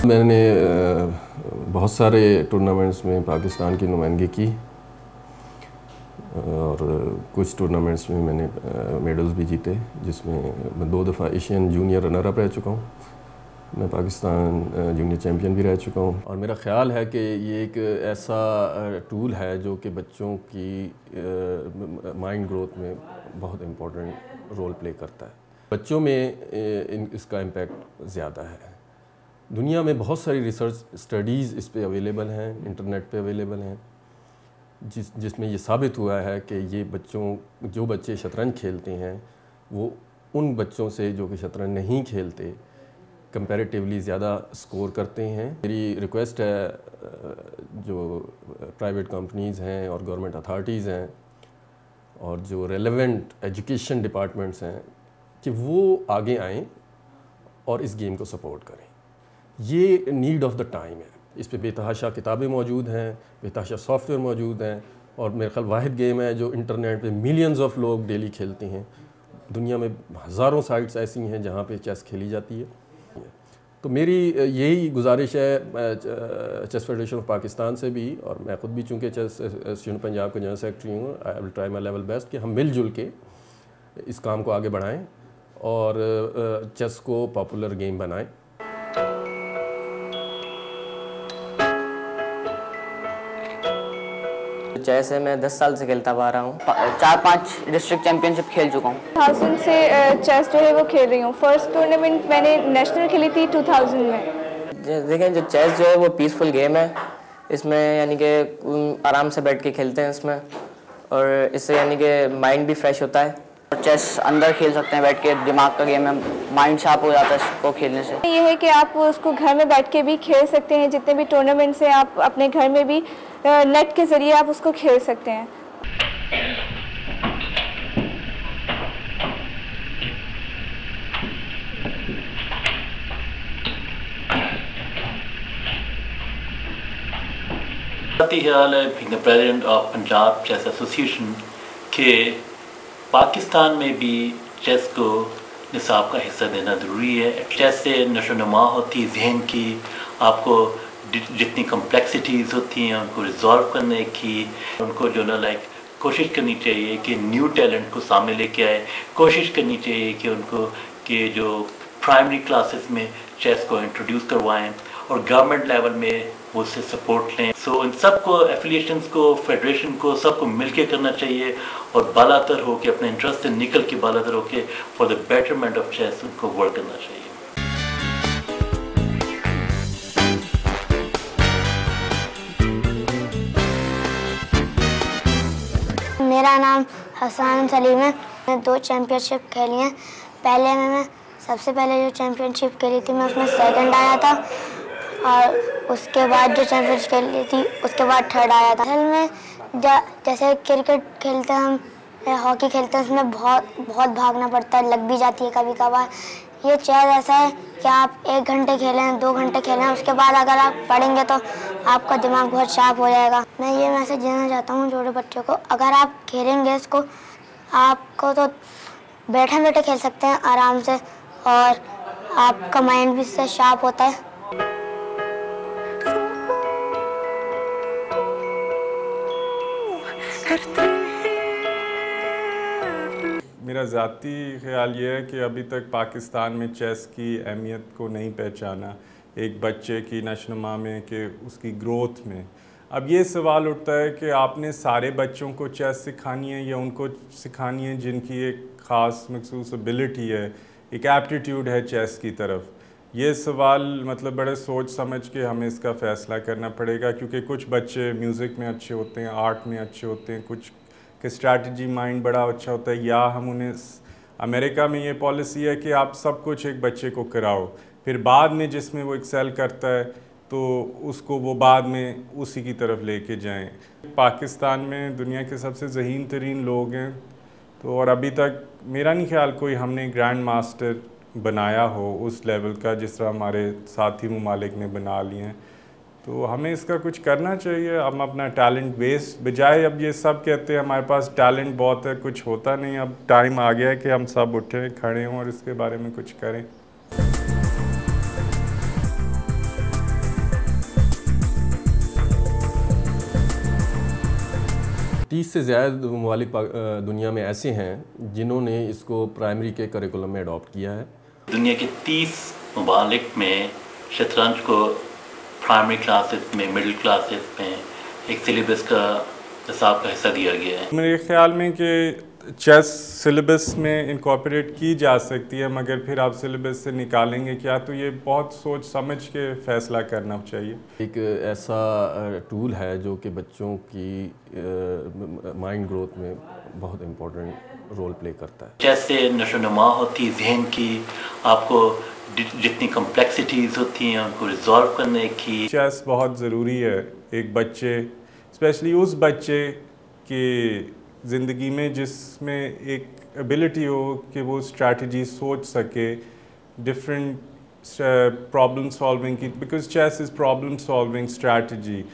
मैंने बहुत सारे टूर्नामेंट्स में पाकिस्तान की नुमाइंदगी की और कुछ टूर्नामेंट्स में मैंने मेडल्स भी जीते, जिसमें मैं 2 दफ़ा एशियन जूनियर रनर अप रह चुका हूँ। मैं पाकिस्तान जूनियर चैम्पियन भी रह चुका हूँ और मेरा ख़्याल है कि ये एक ऐसा टूल है जो कि बच्चों की माइंड ग्रोथ में बहुत इम्पोर्टेंट रोल प्ले करता है। बच्चों में इसका इम्पैक्ट ज़्यादा है। दुनिया में बहुत सारी रिसर्च स्टडीज़ इस पे अवेलेबल हैं, इंटरनेट पे अवेलेबल हैं, जिसमें ये साबित हुआ है कि ये जो बच्चे शतरंज खेलते हैं वो उन बच्चों से जो कि शतरंज नहीं खेलते कंपैरेटिवली ज़्यादा स्कोर करते हैं। मेरी रिक्वेस्ट है जो प्राइवेट कंपनीज़ हैं और गवर्नमेंट अथॉरिटीज़ हैं और जो रेलेवेंट एजुकेशन डिपार्टमेंट्स हैं कि वो आगे आएँ और इस गेम को सपोर्ट करें। ये नीड ऑफ द टाइम है। इस पे बेतहाशा किताबें मौजूद हैं, बेतहाशा सॉफ्टवेयर मौजूद हैं और मेरे ख्याल वाहिद गेम है जो इंटरनेट पे मिलियंस ऑफ लोग डेली खेलते हैं। दुनिया में हज़ारों साइट्स ऐसी हैं जहाँ पे चेस खेली जाती है। तो मेरी यही गुजारिश है चेस फेडरेशन ऑफ पाकिस्तान से भी, और मैं ख़ुद भी चूँकि चेस एसोसिएशन पंजाब का जनरल सेक्रेटरी हूँ, I will try my level best कि हम मिलजुल के इस काम को आगे बढ़ाएं और चेस को पॉपुलर गेम बनाएं। चेस है, मैं 10 साल से खेलता आ रहा हूँ। 4-5 डिस्ट्रिक्ट चैंपियनशिप खेल चुका हूँ। 2000 से चेस जो है वो खेल रही हूँ। फर्स्ट टूर्नामेंट मैंने नेशनल खेली थी 2000 में। देखें, जो चेस जो है वो पीसफुल गेम है। इसमें यानी कि आराम से बैठ के खेलते हैं इसमें, और इससे यानी कि माइंड भी फ्रेश होता है। और चेस अंदर खेल सकते हैं बैठ के, दिमाग का गेम है, माइंड शार्प हो जाता है इसको खेलने से। ये है कि आप उसको घर में बैठ के भी खेल सकते हैं। जितने भी टूर्नामेंट्स हैं आप अपने घर में भी नेट के ज़रिए आप उसको खेल सकते हैं। ख्याल है being the president of Punjab chess association के पाकिस्तान में भी चेस को निसाब का हिस्सा देना ज़रूरी है। चेस से नशोनुमा होती है जहन की, आपको जितनी कम्प्लेक्सिटीज़ होती हैं उनको रिजॉल्व करने की, उनको जो ना कोशिश करनी चाहिए कि न्यू टैलेंट को सामने लेके आए। कोशिश करनी चाहिए कि उनको कि जो प्राइमरी क्लासेस में चेस को इंट्रोड्यूस करवाएं और गवर्नमेंट लेवल में वो उससे सपोर्ट लें। सो इन सबको, एफिलिएशंस को, फेडरेशन को, सबको मिलके करना चाहिए और बालातर हो के, अपने इंटरेस्ट से निकल के बालातर हो के for the betterment of chess उनको वर्क करना चाहिए। मेरा नाम हसन सलीम है। मैंने 2 चैम्पियनशिप खेली हैं। पहले में मैं सबसे पहले जो चैम्पियनशिप खेली थी मैं उसमें सेकंड आया था, और उसके बाद जो चैम्पियनशिप खेली थी उसके बाद थर्ड आया था। असल में जैसे क्रिकेट खेलते हैं हम, हॉकी खेलते हैं, उसमें बहुत भागना पड़ता है, लग भी जाती है कभी कभार। ये चेस ऐसा है कि आप 1 घंटे खेलें, 2 घंटे खेलें, उसके बाद अगर आप पढ़ेंगे तो आपका दिमाग बहुत शार्प हो जाएगा। मैं ये मैसेज देना चाहता हूँ छोटे बच्चों को, अगर आप खेलेंगे इसको, आपको तो बैठे बैठे खेल सकते हैं आराम से, और आपका माइंड भी इससे शार्प होता है। मेरा ज़ाती ख़्याल ये है कि अभी तक पाकिस्तान में चेस की अहमियत को नहीं पहचाना एक बच्चे की नशोनुमा में, कि उसकी ग्रोथ में। अब ये सवाल उठता है कि आपने सारे बच्चों को चेस सिखानी है या उनको सिखानी है जिनकी एक ख़ास मखसूस एबिलिटी है, एक एप्टीट्यूड है चेस की तरफ। ये सवाल मतलब बड़े सोच समझ के हमें इसका फ़ैसला करना पड़ेगा, क्योंकि कुछ बच्चे म्यूज़िक में अच्छे होते हैं, आर्ट में अच्छे होते हैं, कुछ के स्ट्रैटेजी माइंड बड़ा अच्छा होता है। या हम उन्हें, अमेरिका में ये पॉलिसी है कि आप सब कुछ एक बच्चे को कराओ, फिर बाद में जिसमें वो एक्सेल करता है तो उसको वो बाद में उसी की तरफ लेके जाएं। पाकिस्तान में दुनिया के सबसे ज़हीन तरीन लोग हैं, तो और अभी तक मेरा नहीं ख्याल कोई हमने ग्रैंड मास्टर बनाया हो उस लेवल का जिस तरह हमारे साथी ममालिक ने बना लिए हैं। तो हमें इसका कुछ करना चाहिए। हम अपना टैलेंट वेस्ट, बजाय अब ये सब कहते हैं हमारे पास टैलेंट बहुत है, कुछ होता नहीं। अब टाइम आ गया है कि हम सब उठें, खड़े हों और इसके बारे में कुछ करें। 30 से ज़्यादा ममालिक दुनिया में ऐसे हैं जिन्होंने इसको प्राइमरी के करिकुलम में अडॉप्ट किया है। दुनिया के 30 ममालिक में शतरंज को प्राइमरी क्लासेस में, मिडिल क्लासेस में एक सिलेबस का निसाब का हिस्सा दिया गया है। मेरे ख्याल में कि चेस सिलेबस में इनकॉर्पोरेट की जा सकती है, मगर फिर आप सिलेबस से निकालेंगे क्या, तो ये बहुत सोच समझ के फैसला करना चाहिए। एक ऐसा टूल है जो कि बच्चों की माइंड ग्रोथ में बहुत इम्पोर्टेंट रोल प्ले करता है। चेस से नशोनुमा होती जहन की, आपको जितनी कम्प्लेक्सिटीज़ होती हैं उनको रिजॉल्व करने की। चेस बहुत ज़रूरी है एक बच्चे, स्पेशली उस बच्चे की ज़िंदगी में जिसमें एक एबिलिटी हो कि वो स्ट्रैटेजी सोच सके, डिफरेंट प्रॉब्लम सॉल्विंग की, because chess is problem solving strategy.